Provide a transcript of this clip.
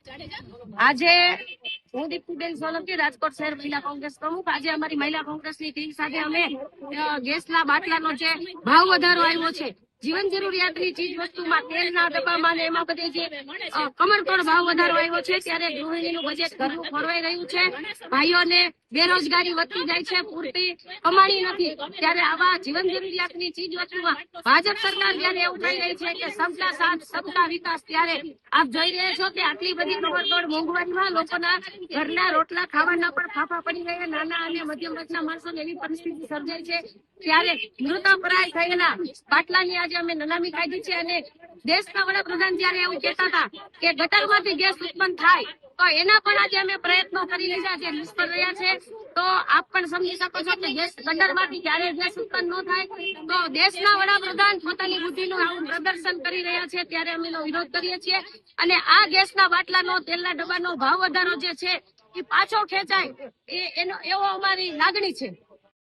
આજે હું દીપ્તિબેન સોલંકી, રાજકોટ શહેર મહિલા કોંગ્રેસ પ્રમુખ. આજે અમારી મહિલા કોંગ્રેસની ટીમ સાથે અમે ગેસના બાટલાનો જે ભાવ વધારો આવ્યો છે, જીવન જરૂરિયાતની ચીજ વસ્તુમાં, તેલના ડબ્બામાં ને એમાં બધે જે કમરતોડ ભાવ વધારો આવ્યો છે, ત્યારે ગૃહિણીનું બજેટ ઘરનું ખોરવાઈ રહ્યું છે. ભાઈઓને બેરોજગારી વધતી જાય છે, પૂરતી કમાણી નથી. ત્યારે આવા જીવન જરૂરિયાતની ચીજ વસ્તુમાં ભાજપ સરકાર જયારે એવું કહી રહી છે કે સબકા સાથ સબકા વિકાસ, ત્યારે આપ જોઈ રહ્યા છો કે આટલી બધી કમરતોડ મોંઘવારીમાં લોકોના ઘરના રોટલા ખાવાના પણ ફાફા પડી ગયા. નાના અને મધ્યમ વર્ગના માણસોને એવી પરિસ્થિતિ સર્જાય છે, ત્યારે મૃતપ્રાય થયેલા બાટલાની આજે અમે નનામી કાઢી છે. અને દેશના વડાપ્રધાન જયારે એવું કહેતા હતા કે ગટરમાંથી ગેસ ઉત્પન્ન થાય, તો એના પણ આજે અમે પ્રયત્નો કરી લીધા છે, નિષ્ફળ રહ્યા છે. તો આપ પણ સમજી શકો છો કે ગેસ ગટરમાંથી ક્યારે ગેસ ઉત્પન્ન ન થાય. તો દેશના વડાપ્રધાન પોતાની બુદ્ધિનું આવું પ્રદર્શન કરી રહ્યા છે, ત્યારે અમે એનો વિરોધ કરીએ છીએ. અને આ ગેસના બાટલાનો, તેલના ડબ્બાનો ભાવ વધારો જે છે એ પાછો ખેંચાય, એવો અમારી લાગણી છે.